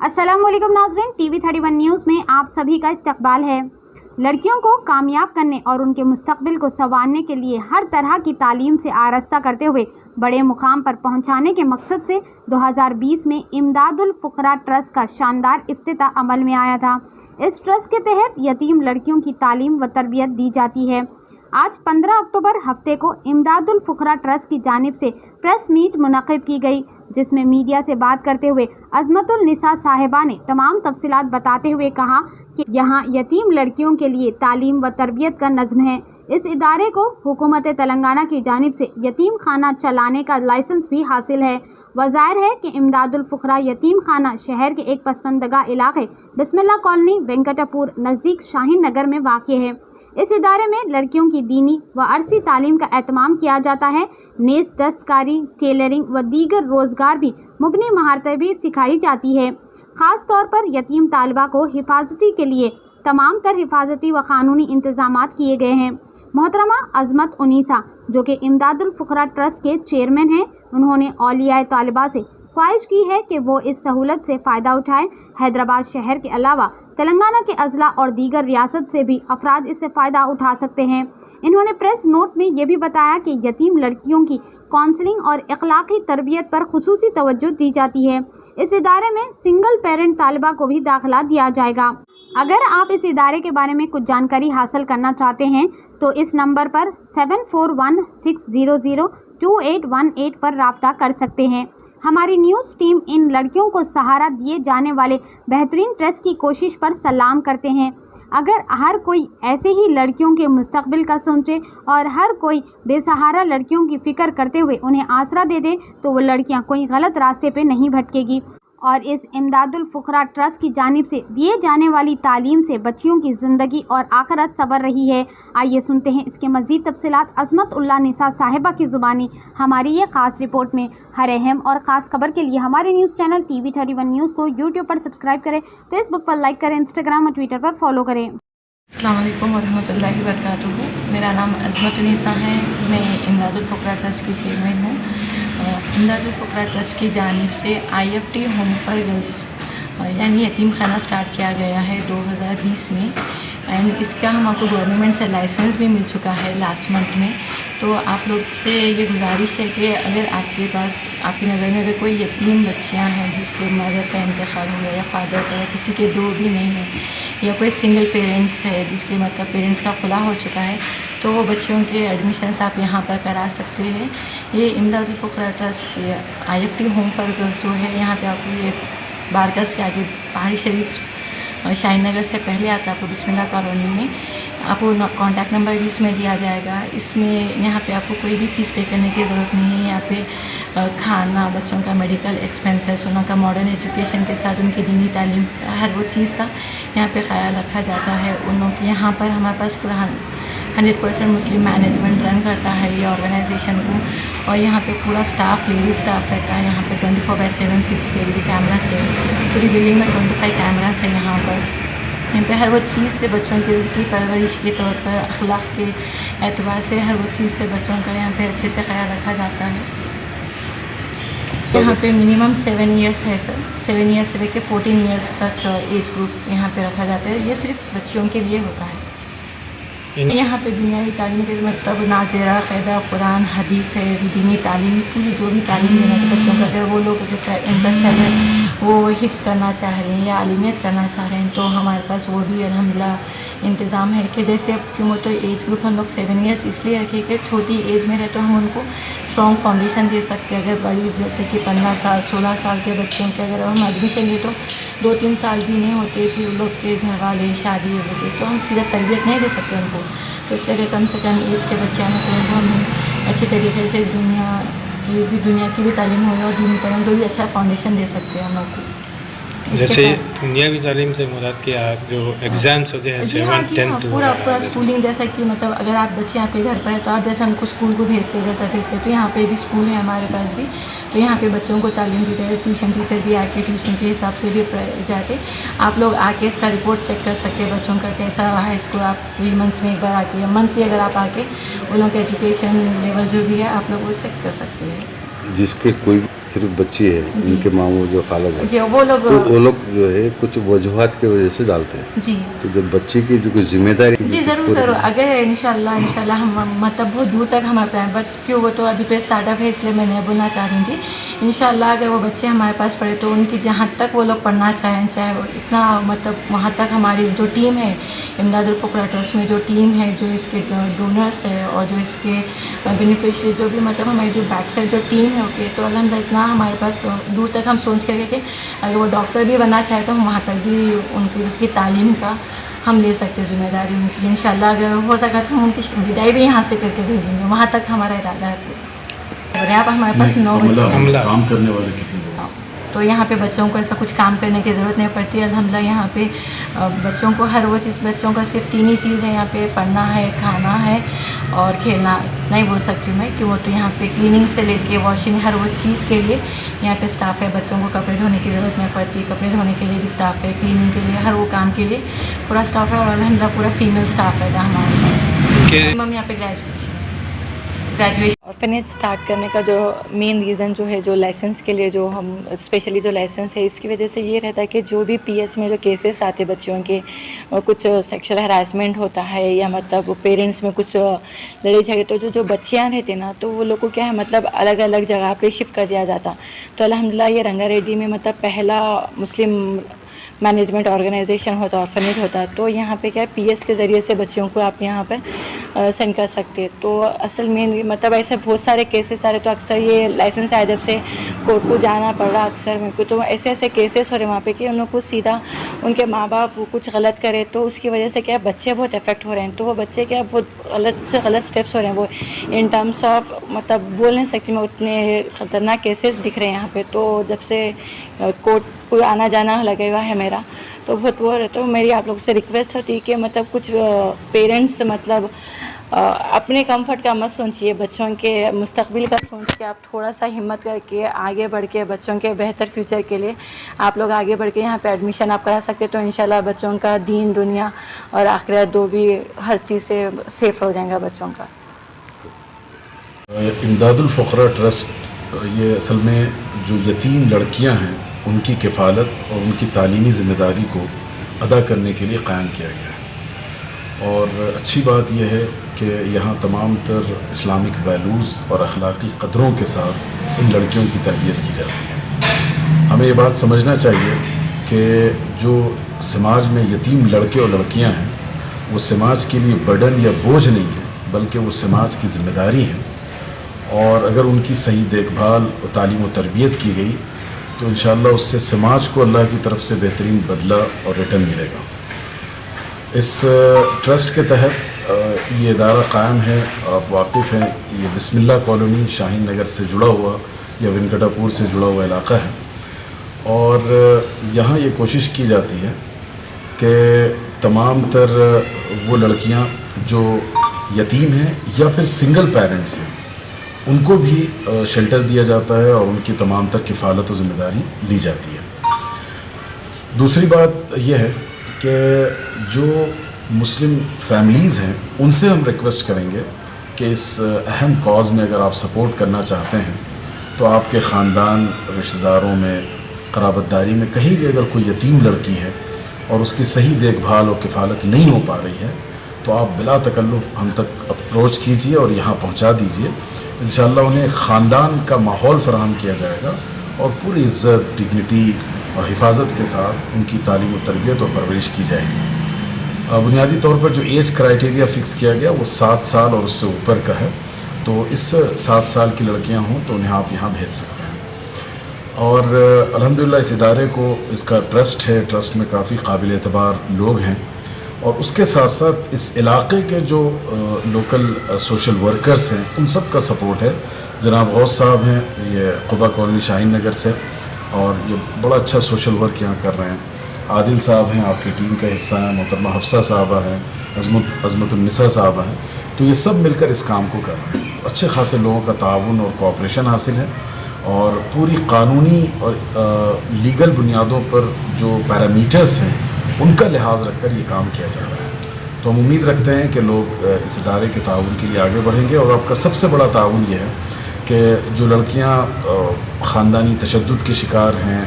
अस्सलाम वालेकुम नाज़रीन, टीवी 31 न्यूज़ में आप सभी का इस्तकबाल है। लड़कियों को कामयाब करने और उनके मुस्तकबिल को संवारने के लिए हर तरह की तालीम से आरास्ता करते हुए बड़े मुकाम पर पहुंचाने के मकसद से 2020 में इमदादुल फ़ुक़रा ट्रस्ट का शानदार इफ्तिताह अमल में आया था। इस ट्रस्ट के तहत यतीम लड़कियों की तालीम व तरबियत दी जाती है। आज 15 अक्टूबर हफ्ते को इमदादुल फ़ुक़रा ट्रस्ट की जानिब से प्रेस मीट मुनक़िद की गई, जिसमें मीडिया से बात करते हुए अज़मतुल निसा साहिबा ने तमाम तफसीलात बताते हुए कहा कि यहाँ यतीम लड़कियों के लिए तालीम व तरबियत का नज़्म है। इस इदारे को हुकूमत तेलंगाना की जानिब से यतीम खाना चलाने का लाइसेंस भी हासिल है। वज़ाहिर है कि इमदादुल फ़ुक़रा यतीम खाना शहर के एक पसमंदगा इलाके बिस्मिल्लाह कॉलोनी वेंकटापुर नज़दीक शाहीन नगर में वाक़ है। इस इदारे में लड़कियों की दीनी व अरसी तालीम का एहतमाम किया जाता है। नेज़ दस्तकारी, टेलरिंग व दीगर रोज़गार भी मुबनी महारतें भी सिखाई जाती है। ख़ास तौर पर यतीम तालिबा को हिफाजती के लिए तमाम तर हिफाजती व क़ानूनी इंतज़ामात किए गए हैं। मोहतरमा अज़मत उनीसा, जो कि इमदादुल फ़ुक़रा ट्रस्ट के चेयरमैन हैं, उन्होंने औलियाए तालिबा से ख्वाहिश की है कि वो इस सहूलत से फ़ायदा उठाएं। हैदराबाद शहर के अलावा तेलंगाना के अज़ला और दीगर रियासत से भी अफराद इससे फ़ायदा उठा सकते हैं। इन्होंने प्रेस नोट में ये भी बताया कि यतीम लड़कियों की काउंसलिंग और अखलाकी तरबियत पर खुसूसी तवज्जो दी जाती है। इस इदारे में सिंगल पेरेंट तालिबा को भी दाखिला दिया जाएगा। अगर आप इस इदारे के बारे में कुछ जानकारी हासिल करना चाहते हैं तो इस नंबर पर 7416002818 पर राब्ता कर सकते हैं। हमारी न्यूज़ टीम इन लड़कियों को सहारा दिए जाने वाले बेहतरीन ट्रस्ट की कोशिश पर सलाम करते हैं। अगर हर कोई ऐसे ही लड़कियों के मुस्तकबिल का सोचे और हर कोई बेसहारा लड़कियों की फ़िक्र करते हुए उन्हें आसरा दे दे तो वो लड़कियां कोई गलत रास्ते पे नहीं भटकेगी। और इस इमदादुल फ़ुक़रा ट्रस्ट की जानिब से दिए जाने वाली तालीम से बच्चियों की ज़िंदगी और आखिरत संवर रही है। आइए सुनते हैं इसके मज़ीद तफसीलात अज़मतुल्लाह निसा साहिबा की ज़ुबानी हमारी ये ख़ास रिपोर्ट में। हर अहम और ख़ास खबर के लिए हमारे न्यूज़ चैनल टीवी 31 न्यूज़ को यूट्यूब पर सब्सक्राइब करें, फेसबुक पर लाइक करें, इंस्टाग्राम और ट्विटर पर फॉलो करें। अस्सलाम वालेकुम वरहमतुल्लाहि वबरकातुहू। मेरा नाम अज़मतुल निसा है। मैं इमदादुल फ़ुक़रा ट्रस्ट की चेयरमैन हूँ। इमदादुल फ़ुक़रा ट्रस्ट की जानिब से IFT होम फॉर गर्ल्स यानी यतीम खाना स्टार्ट किया गया है 2020 में। एंड इसका हमको गवर्नमेंट से लाइसेंस भी मिल चुका है लास्ट मंथ में। तो आप लोग से ये गुजारिश है कि अगर आपके पास आपकी नज़र में अगर कोई यतीम बच्चियाँ हैं जिसके मदर का इंतकाल हो गया या फादर का या किसी के दो भी नहीं है या कोई सिंगल पेरेंट्स है जिसके मतलब पेरेंट्स का खुला हो चुका है तो वो बच्चियों के एडमिशन्स आप यहाँ पर करा सकते हैं। ये Imdadul Fuqra trust IFT home for girls जो है यहाँ पे आपको ये बारगस के आगे पहाड़ी शरीफ शाहीन नगर से पहले आता है आपको बिस्मिल्लाह कॉलोनी में। आपको कॉन्टैक्ट नंबर भी इसमें दिया जाएगा। इसमें यहाँ पे आपको कोई भी फ़ीस पे करने की ज़रूरत नहीं है। यहाँ पे खाना, बच्चों का मेडिकल एक्सपेंसेस, उनका मॉडर्न एजुकेशन के साथ उनकी दीनी तालीम का हर वो चीज़ का यहाँ पे ख्याल रखा जाता है। उन लोगों की यहाँ पर हमारे पास पूरा 100% मुस्लिम मैनेजमेंट रन करता है ये ऑर्गेनाइजेशन को। और यहाँ पे पूरा स्टाफ लेडी स्टाफ रहता है। यहाँ पे 24/7 CCTV कैमरास है। पूरी बिल्डिंग में 25 कैमरास है। यहाँ पे हर वो चीज़ से बच्चों की परवरिश के तौर पर अखलाक के एतबार से हर वो चीज़ से बच्चों का यहाँ पे अच्छे से ख्याल रखा जाता है। यहाँ पे मिनिमम 7 ईयर्स है सर। 7 ईयर्स से लेकर 14 ईयर्स तक एज ग्रुप यहाँ पे रखा जाता है। ये सिर्फ बच्चियों के लिए होता है। यहाँ पे दुनियावी तालीम के मतलब नाज़ेरा, क़ायदा, कुरान, हदीस है, दीनी तालीम, पूरी जो भी तालीम देना है बच्चों का अगर वो लोग इंटरेस्ट है वो हिफ्ज़ करना चाह रहे हैं या आलिमियत करना चाह रहे हैं तो हमारे पास वो भी अल्हम्दुलिल्लाह इंतज़ाम है कि जैसे क्यों तो एज ग्रुप हम लोग 7 ईयर्स इसलिए रखें कि छोटी एज में रहे तो हम उनको स्ट्रॉन्ग फाउंडेशन दे सकते हैं। अगर बड़ी जैसे कि 15 साल 16 साल के बच्चों के अगर हम एडमिशन लें तो 2-3 साल भी नहीं होते फिर उन लोग के घर वाले शादी होते तो हम सीधा तरबियत नहीं दे सकते उनको। तो इसलिए कम से कम एज के बच्चे आने तो हम अच्छे तरीके से दुनिया की भी तालीम हो और दीनी तालीम को भी अच्छा फाउंडेशन दे सकते हैं हम लोग को। जैसे दुनियावी तालीम से मुराद कि जो एग्ज़ाम्स होते हैं 7th 10th पूरा स्कूलिंग जैसा कि मतलब अगर आप बच्चे आपके घर पर है तो आप जैसे हमको स्कूल को भेजते जैसा भेजते तो यहाँ पे भी स्कूल है हमारे पास भी। तो यहाँ पे बच्चों को तालीम दी जाए। ट्यूशन टीचर भी आके ट्यूशन के हिसाब से भी जाते आप लोग आके इसका रिपोर्ट चेक कर सके बच्चों का कैसा रहा है। इसको आप 3 मंथ्स में एक बार आके या मंथली अगर आप आके उन लोगों के एजुकेशन लेवल जो भी है आप लोग वो चेक कर सकते हैं। जिसके कोई सिर्फ बच्ची है, इनके मामू जो खाला है जी वो लोग तो वो लोग जो है कुछ वजूहात की वजह से डालते हैं। जी तो जब बच्ची की जो कोई जिम्मेदारी जी ज़रूर अगर इंशाल्लाह हम मतलब बहुत दूर तक हमारे प्लान, बट क्यों वो तो अभी तो स्टार्टअप है इसलिए मैं नहीं बोलना चाह रही थी। इंशाल्लाह अगर वो बच्चे हमारे पास पढ़े तो उनकी जहाँ तक वो लोग पढ़ना चाहें, चाहे वो इतना मतलब वहाँ तक हमारी जो टीम है इमदादुल फुकरा ट्रस्ट में, जो टीम है, जो इसके डोनर्स है और जो इसके बेनिफिशियरी, जो भी मतलब हमारी जो बैक साइड जो टीम है ओके, तो अल्हम्दुलिल्लाह इतना हमारे पास दूर तक हम सोच के गए कि अगर वो डॉक्टर भी बनना चाहे तो हम वहाँ तक भी उनकी उसकी तालीम का हम ले सकते जिम्मेदारी उनकी। इंशाल्लाह अगर हो सका तो हम उनकी विदाई भी यहाँ से करके भेजेंगे, वहाँ तक हमारा इरादा है। और यहाँ पर हमारे पास 9 बच्चे काम करने वाले कितने लोग? तो यहाँ पे बच्चों को ऐसा कुछ काम करने की ज़रूरत नहीं पड़ती है अल्हम्दुलिल्लाह। यहाँ पे बच्चों को हर वो चीज़, बच्चों का सिर्फ 3 ही चीज़ है यहाँ पे, पढ़ना है, खाना है और खेलना। नहीं बोल सकती हूँ मैं कि वो तो यहाँ पे क्लीनिंग से लेके वॉशिंग हर वो चीज़ के लिए यहाँ पे स्टाफ है। बच्चों को कपड़े धोने की ज़रूरत नहीं पड़ती, कपड़े धोने के लिए भी स्टाफ है, क्लीनिंग के लिए हर वो काम के लिए पूरा स्टाफ है। और अल्हम्दुलिल्लाह पूरा फीमेल स्टाफ है हमारे पास। हम यहाँ पे ग्रेजुएशन ऑर्फनेज स्टार्ट करने का जो मेन रीज़न जो है, जो लाइसेंस के लिए जो हम स्पेशली जो लाइसेंस है इसकी वजह से ये रहता है कि जो भी पीएच में जो केसेस आते बच्चों के, कुछ सेक्सुअल हरासमेंट होता है या मतलब पेरेंट्स में कुछ लड़ाई झगड़े, तो जो बच्चियाँ रहती ना तो वो लोग को क्या है मतलब अलग अलग जगह पे शिफ्ट कर दिया जाता। तो अल्हम्दुलिल्लाह ये रंगारेड्डी में मतलब पहला मुस्लिम मैनेजमेंट ऑर्गेनाइजेशन होता, ऑर्फनेज होता। तो यहाँ पे क्या है पीएस के ज़रिए से बच्चों को आप यहाँ पर सेंड कर सकते हैं। तो असल में मतलब ऐसे बहुत सारे केसेस आ रहे, तो अक्सर ये लाइसेंस आया जब से कोर्ट को जाना पड़ रहा अक्सर मेरे को, तो ऐसे ऐसे केसेस हो रहे वहाँ पे कि उन लोग को सीधा उनके माँ बाप कुछ गलत करे तो उसकी वजह से क्या बच्चे बहुत इफेक्ट हो रहे हैं। तो वो बच्चे क्या बहुत गलत से गलत स्टेप्स हो रहे हैं, वो इन टर्म्स ऑफ मतलब बोल नहीं सकती मैं, उतने ख़तरनाक केसेस दिख रहे हैं यहाँ पे। तो जब से कोर्ट को आना जाना लगा हुआ है मेरा, तो बहुत वो रहता है। मेरी आप लोग से रिक्वेस्ट होती है कि मतलब कुछ पेरेंट्स मतलब अपने कंफर्ट का मत सोचिए, बच्चों के मुस्तकबिल का सोच के आप थोड़ा सा हिम्मत करके आगे बढ़ के बच्चों के बेहतर फ्यूचर के लिए आप लोग आगे बढ़ के यहाँ पे एडमिशन आप करा सकते। तो इंशाल्लाह बच्चों का दीन दुनिया और आखिरत दो भी हर चीज़ से सेफ हो जाएगा बच्चों का। इमदादुल फुकरा ट्रस्ट ये असल में जो यतीम लड़कियां हैं उनकी किफ़ालत और उनकी तालीमी ज़िम्मेदारी को अदा करने के लिए क़ायम किया गया है। और अच्छी बात यह है कि यहाँ तमाम तर इस्लामिक वैल्यूज़ और अखलाक़ी क़दरों के साथ इन लड़कियों की तरबियत की जाती है। हमें ये बात समझना चाहिए कि जो समाज में यतीम लड़के और लड़कियाँ हैं वो समाज के लिए बर्डन या बोझ नहीं है, बल्कि वो समाज की ज़िम्मेदारी है। और अगर उनकी सही देखभाल और तालीम और तरबियत की गई तो इंशाअल्लाह उससे समाज को अल्लाह की तरफ से बेहतरीन बदला और रिटर्न मिलेगा। इस ट्रस्ट के तहत ये इदारा कायम है, आप वाकिफ़ हैं, ये बिस्मिल्लाह कॉलोनी शाहीन नगर से जुड़ा हुआ या वेंकटापुर से जुड़ा हुआ इलाक़ा है। और यहाँ ये कोशिश की जाती है कि तमाम तर वो लड़कियाँ जो यतीम हैं या फिर सिंगल पेरेंट्स हैं उनको भी शेल्टर दिया जाता है और उनकी तमाम तर किफ़ालत और ज़िम्मेदारी ली जाती है। दूसरी बात यह है कि जो मुस्लिम फैमिलीज़ हैं उनसे हम रिक्वेस्ट करेंगे कि इस अहम कॉज़ में अगर आप सपोर्ट करना चाहते हैं तो आपके ख़ानदान, रिश्तेदारों में, क़राबतदारी में कहीं भी अगर कोई यतीम लड़की है और उसकी सही देखभाल और किफ़ालत नहीं हो पा रही है तो आप बिला तकल्लुफ़ हम तक अप्रोच कीजिए और यहाँ पहुँचा दीजिए। इंशाअल्लाह उन्हें ख़ानदान का माहौल फ़राहम किया जाएगा और पूरी इज़्ज़त, डिग्निटी और हिफाजत के साथ उनकी तालीम और तरबियत और परवरिश की जाएगी। बुनियादी तौर पर जो एज क्राइटेरिया फ़िक्स किया गया वो 7 साल और उससे ऊपर का है। तो इस 7 साल की लड़कियां हों तो उन्हें आप यहाँ भेज सकते हैं। और अल्हम्दुलिल्लाह इस इदारे को, इसका ट्रस्ट है, ट्रस्ट में काफ़ी काबिल एतबार लोग हैं और उसके साथ साथ इस इलाक़े के जो लोकल सोशल वर्कर्स हैं उन सब का सपोर्ट है। जनाब गौस साहब हैं, ये क़ुबा कॉलोनी शाहीन नगर से, और ये बड़ा अच्छा सोशल वर्क यहाँ कर रहे हैं। आदिल साहब हैं, आपकी टीम का हिस्सा हैं, मोहतरमा हफ्सा साहबा हैं, अज़मतुन्निसा साहबा हैं। तो ये सब मिलकर इस काम को कर रहे हैं। अच्छे खासे लोगों का ताउन और कोऑपरेशन हासिल है और पूरी कानूनी और लीगल बुनियादों पर जो पैरामीटर्स हैं उनका लिहाज रखकर ये काम किया जा रहा है। तो हम उम्मीद रखते हैं कि लोग इस इदारे के ताउन के लिए आगे बढ़ेंगे। और आपका सबसे बड़ा ताउन ये है کہ جو لڑکیاں خاندانی تشدد کے شکار ہیں،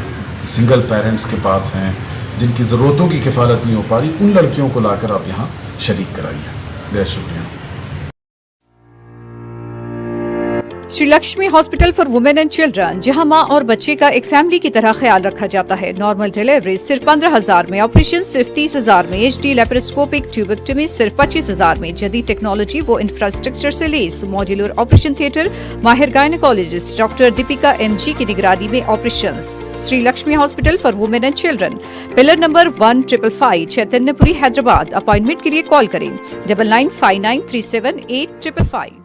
سنگل پیرنٹس کے پاس ہیں، جن کی ضرورتوں کی کفالت نہیں ہو پا رہی، ان لڑکیوں کو لا کر آپ یہاں شریک کرائیے. بہت شکریہ. Shri Lakshmi hospital for women and children, जहां मां और बच्चे का एक फैमिली की तरह ख्याल रखा जाता है. नॉर्मल डिलीवरी सिर्फ 15,000 में, ऑपरेशन सिर्फ 30,000 में, HD लेप्रोस्कोपिक ट्यूबेक्टमी सिर्फ 25,000 में. जदीद टेक्नोलॉजी वो इंफ्रास्ट्रक्चर से लेस, मॉड्यूलर ऑपरेशन थिएटर, माहिर गायनेकोलॉजिस्ट डॉक्टर दीपिका MG की निगरानी में operation. Shri Lakshmi hospital for women and children, pillar number 1555, Chaitanyapuri, Hyderabad. Appointment के लिए कॉल करें 9959378555.